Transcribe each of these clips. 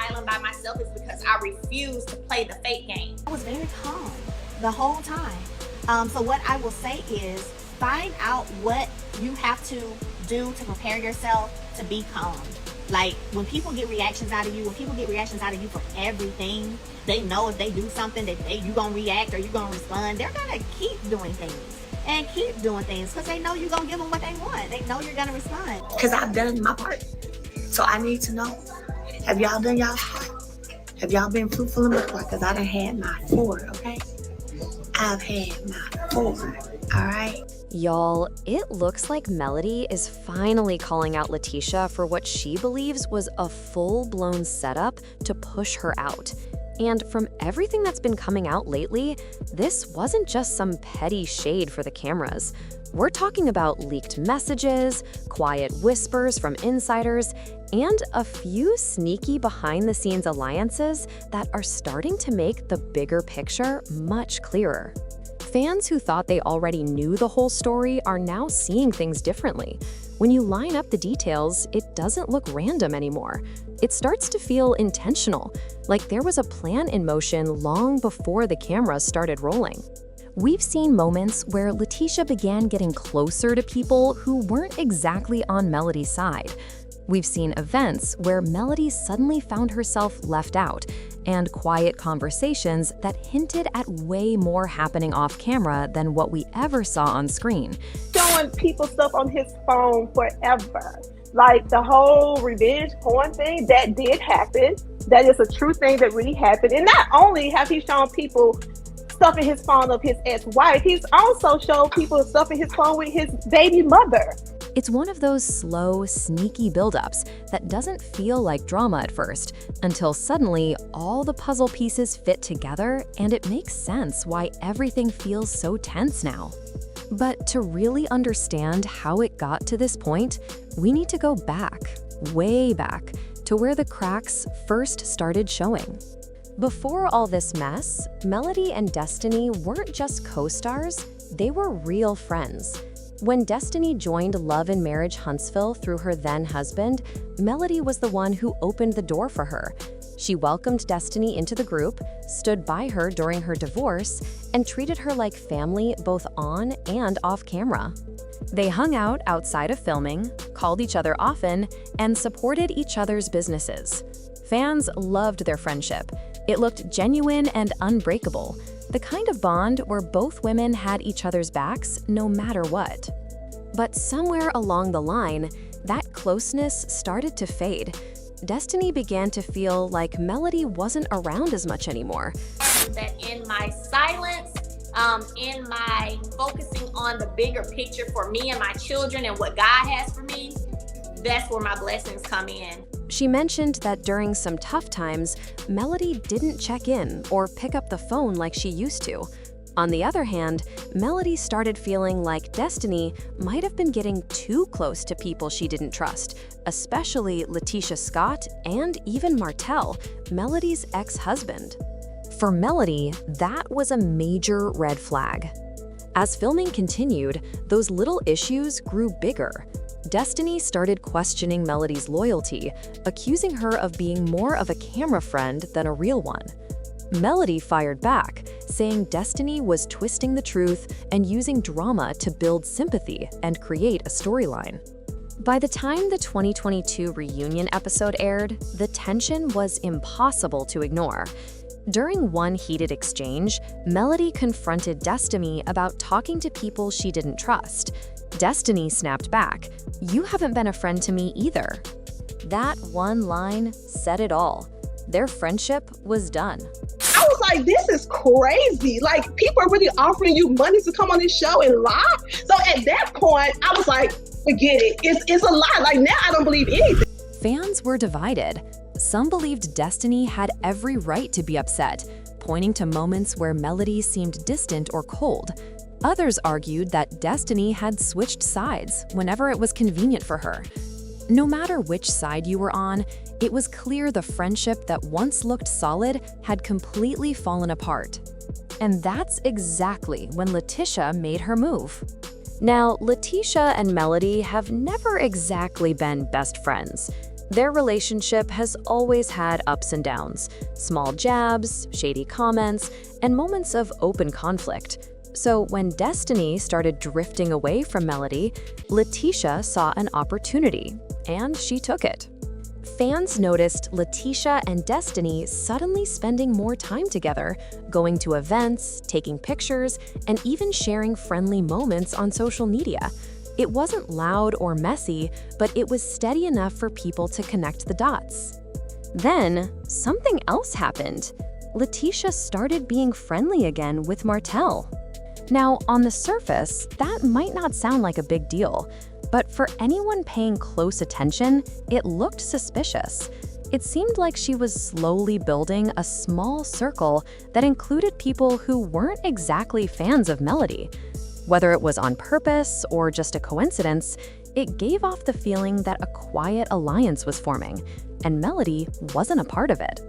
island by myself is because I refuse to play the fake game. I was very calm the whole time. So what I will say is find out what you have to do to prepare yourself to be calm. Like when people get reactions out of you, for everything, they know if they do something that you gonna react or you gonna respond, they're gonna keep doing things because they know you're gonna give them what they want. They know you're gonna respond. Because I've done my part. So I need to know, have y'all done y'all's part? Have y'all been fruitful in my part? Because I done had my 4, okay? I've had my 4, all right? Y'all, it looks like Melody is finally calling out LaTisha for what she believes was a full-blown setup to push her out. And from everything that's been coming out lately, this wasn't just some petty shade for the cameras. We're talking about leaked messages, quiet whispers from insiders, and a few sneaky behind-the-scenes alliances that are starting to make the bigger picture much clearer. Fans who thought they already knew the whole story are now seeing things differently. When you line up the details, it doesn't look random anymore. It starts to feel intentional, like there was a plan in motion long before the cameras started rolling. We've seen moments where LaTisha began getting closer to people who weren't exactly on Melody's side. We've seen events where Melody suddenly found herself left out, and quiet conversations that hinted at way more happening off camera than what we ever saw on screen. Showing people stuff on his phone forever. Like the whole revenge porn thing, that did happen. That is a true thing that really happened. And not only have he shown people stuff in his phone of his ex-wife, he's also showed people stuff in his phone with his baby mother. It's one of those slow, sneaky buildups that doesn't feel like drama at first, until suddenly all the puzzle pieces fit together and it makes sense why everything feels so tense now. But to really understand how it got to this point, we need to go back, way back, to where the cracks first started showing. Before all this mess, Melody and Destiny weren't just co-stars, they were real friends. When Destiny joined Love and Marriage Huntsville through her then-husband, Melody was the one who opened the door for her. She welcomed Destiny into the group, stood by her during her divorce, and treated her like family both on and off camera. They hung out outside of filming, called each other often, and supported each other's businesses. Fans loved their friendship. It looked genuine and unbreakable, the kind of bond where both women had each other's backs no matter what. But somewhere along the line, that closeness started to fade. Destiny began to feel like Melody wasn't around as much anymore. That in my silence, in my focusing on the bigger picture for me and my children and what God has for me, that's where my blessings come in. She mentioned that during some tough times, Melody didn't check in or pick up the phone like she used to. On the other hand, Melody started feeling like Destiny might have been getting too close to people she didn't trust, especially LaTisha Scott and even Martell, Melody's ex-husband. For Melody, that was a major red flag. As filming continued, those little issues grew bigger. Destiny started questioning Melody's loyalty, accusing her of being more of a camera friend than a real one. Melody fired back, saying Destiny was twisting the truth and using drama to build sympathy and create a storyline. By the time the 2022 reunion episode aired, the tension was impossible to ignore. During one heated exchange, Melody confronted Destiny about talking to people she didn't trust. Destiny snapped back, "You haven't been a friend to me either." That one line said it all. Their friendship was done. I was like, this is crazy. Like, people are really offering you money to come on this show and lie. So at that point, I was like, forget it. It's a lie. Like, now I don't believe anything. Fans were divided. Some believed Destiny had every right to be upset, pointing to moments where Melody seemed distant or cold. Others argued that Destiny had switched sides whenever it was convenient for her. No matter which side you were on, it was clear the friendship that once looked solid had completely fallen apart. And that's exactly when LaTisha made her move. Now, LaTisha and Melody have never exactly been best friends. Their relationship has always had ups and downs, small jabs, shady comments, and moments of open conflict. So when Destiny started drifting away from Melody, LaTisha saw an opportunity, and she took it. Fans noticed LaTisha and Destiny suddenly spending more time together, going to events, taking pictures, and even sharing friendly moments on social media. It wasn't loud or messy, but it was steady enough for people to connect the dots. Then, something else happened. LaTisha started being friendly again with Martell. Now, on the surface, that might not sound like a big deal, but for anyone paying close attention, it looked suspicious. It seemed like she was slowly building a small circle that included people who weren't exactly fans of Melody. Whether it was on purpose or just a coincidence, it gave off the feeling that a quiet alliance was forming, and Melody wasn't a part of it.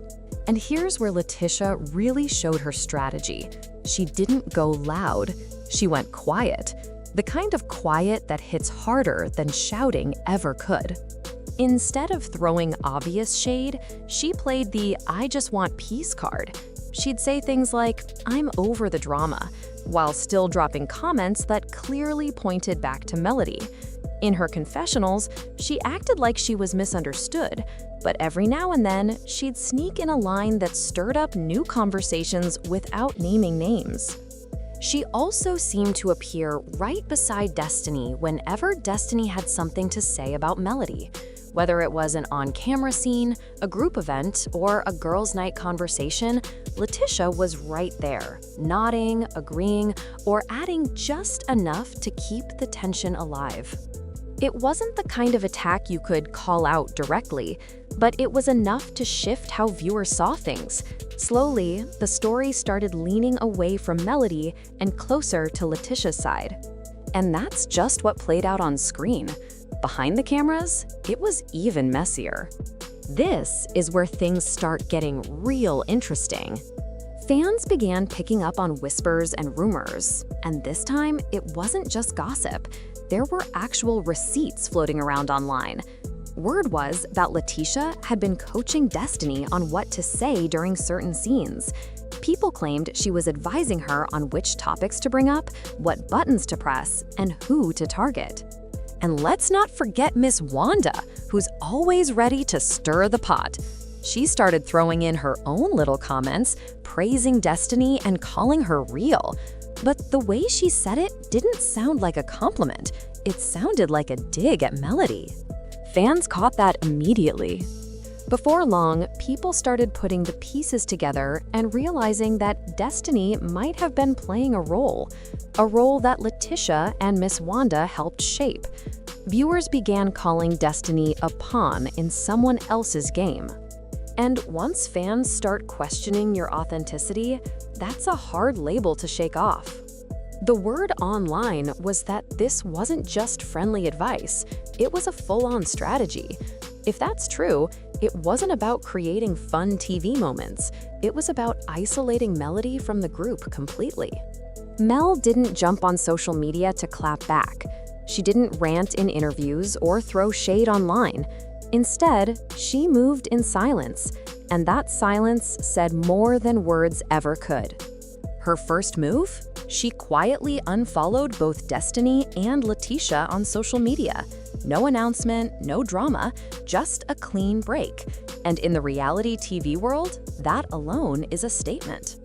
And here's where LaTisha really showed her strategy. She didn't go loud, she went quiet. The kind of quiet that hits harder than shouting ever could. Instead of throwing obvious shade, she played the "I just want peace" card. She'd say things like, "I'm over the drama," while still dropping comments that clearly pointed back to Melody. In her confessionals, she acted like she was misunderstood, but every now and then, she'd sneak in a line that stirred up new conversations without naming names. She also seemed to appear right beside Destiny whenever Destiny had something to say about Melody. Whether it was an on-camera scene, a group event, or a girls' night conversation, LaTisha was right there, nodding, agreeing, or adding just enough to keep the tension alive. It wasn't the kind of attack you could call out directly, but it was enough to shift how viewers saw things. Slowly, the story started leaning away from Melody and closer to LaTisha's side. And that's just what played out on screen. Behind the cameras, it was even messier. This is where things start getting real interesting. Fans began picking up on whispers and rumors, and this time it wasn't just gossip. There were actual receipts floating around online. Word was that LaTisha had been coaching Destiny on what to say during certain scenes. People claimed she was advising her on which topics to bring up, what buttons to press, and who to target. And let's not forget Miss Wanda, who's always ready to stir the pot. She started throwing in her own little comments, praising Destiny and calling her real. But the way she said it didn't sound like a compliment. It sounded like a dig at Melody. Fans caught that immediately. Before long, people started putting the pieces together and realizing that Destiny might have been playing a role that LaTisha and Miss Wanda helped shape. Viewers began calling Destiny a pawn in someone else's game. And once fans start questioning your authenticity, that's a hard label to shake off. The word online was that this wasn't just friendly advice, it was a full-on strategy. If that's true, it wasn't about creating fun TV moments, it was about isolating Melody from the group completely. Mel didn't jump on social media to clap back. She didn't rant in interviews or throw shade online. Instead, she moved in silence, and that silence said more than words ever could. Her first move? She quietly unfollowed both Destiny and LaTisha on social media. No announcement, no drama, just a clean break. And in the reality TV world, that alone is a statement.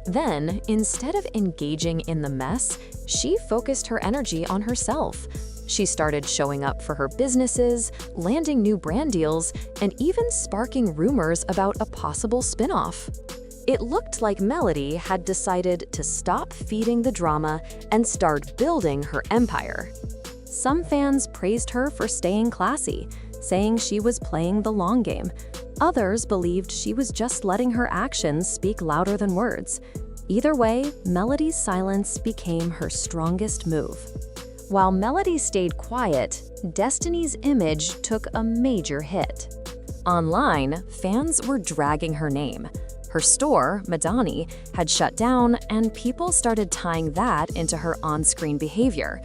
Then, instead of engaging in the mess, she focused her energy on herself. She started showing up for her businesses, landing new brand deals, and even sparking rumors about a possible spin-off. It looked like Melody had decided to stop feeding the drama and start building her empire. Some fans praised her for staying classy, saying she was playing the long game. Others believed she was just letting her actions speak louder than words. Either way, Melody's silence became her strongest move. While Melody stayed quiet, Destiny's image took a major hit. Online, fans were dragging her name. Her store, Madani, had shut down, and people started tying that into her on-screen behavior.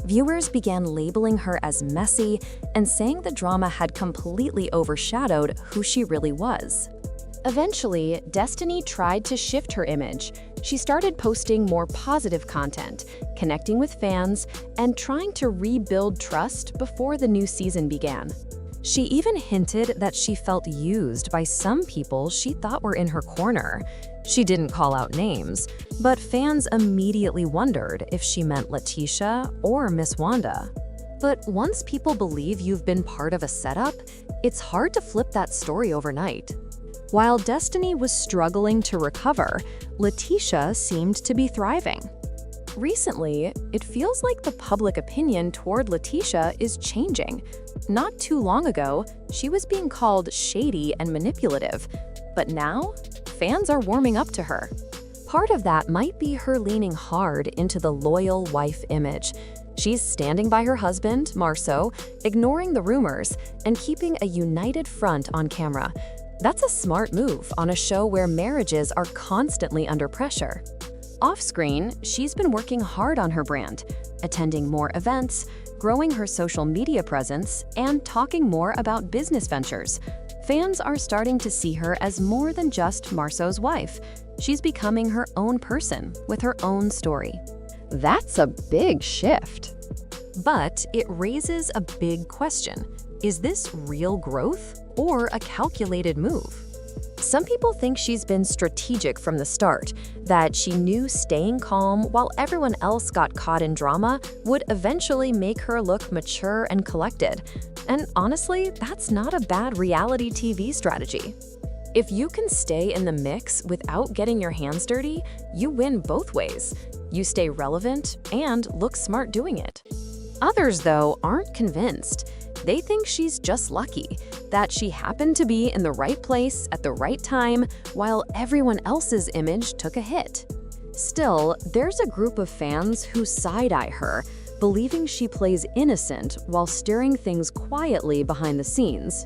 Viewers began labeling her as messy and saying the drama had completely overshadowed who she really was. Eventually, Destiny tried to shift her image. She started posting more positive content, connecting with fans, and trying to rebuild trust before the new season began. She even hinted that she felt used by some people she thought were in her corner. She didn't call out names, but fans immediately wondered if she meant LaTisha or Miss Wanda. But once people believe you've been part of a setup, it's hard to flip that story overnight. While Destiny was struggling to recover, LaTisha seemed to be thriving. Recently, it feels like the public opinion toward LaTisha is changing. Not too long ago, she was being called shady and manipulative, but now, fans are warming up to her. Part of that might be her leaning hard into the loyal wife image. She's standing by her husband, Marceau, ignoring the rumors, and keeping a united front on camera. That's a smart move on a show where marriages are constantly under pressure. Off-screen, she's been working hard on her brand, attending more events, growing her social media presence, and talking more about business ventures. Fans are starting to see her as more than just Marceau's wife. She's becoming her own person with her own story. That's a big shift. But it raises a big question. Is this real growth or a calculated move? Some people think she's been strategic from the start, that she knew staying calm while everyone else got caught in drama would eventually make her look mature and collected. And honestly, that's not a bad reality TV strategy. If you can stay in the mix without getting your hands dirty, you win both ways. You stay relevant and look smart doing it. Others, though, aren't convinced. They think she's just lucky, that she happened to be in the right place at the right time while everyone else's image took a hit. Still, there's a group of fans who side-eye her, believing she plays innocent while stirring things quietly behind the scenes.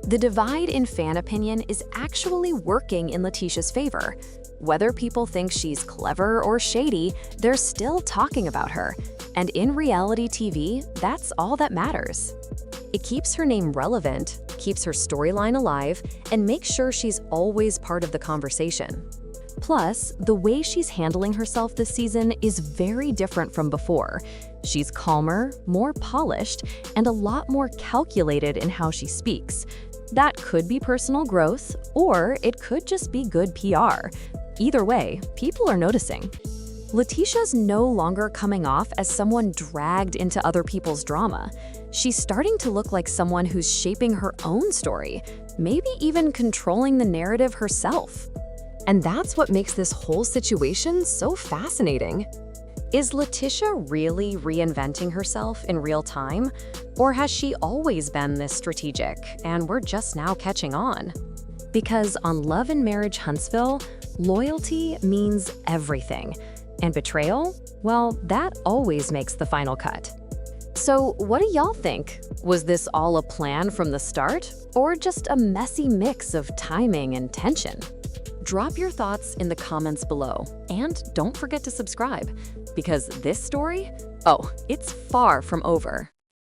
The divide in fan opinion is actually working in LaTisha's favor. Whether people think she's clever or shady, they're still talking about her. And in reality TV, that's all that matters. It keeps her name relevant, keeps her storyline alive, and makes sure she's always part of the conversation. Plus, the way she's handling herself this season is very different from before. She's calmer, more polished, and a lot more calculated in how she speaks. That could be personal growth, or it could just be good PR. Either way, people are noticing. LaTisha's no longer coming off as someone dragged into other people's drama. She's starting to look like someone who's shaping her own story, maybe even controlling the narrative herself. And that's what makes this whole situation so fascinating. Is LaTisha really reinventing herself in real time? Or has she always been this strategic, and we're just now catching on? Because on Love and Marriage Huntsville, loyalty means everything. And betrayal? Well, that always makes the final cut. So what do y'all think? Was this all a plan from the start, or just a messy mix of timing and tension? Drop your thoughts in the comments below, and don't forget to subscribe, because this story, it's far from over.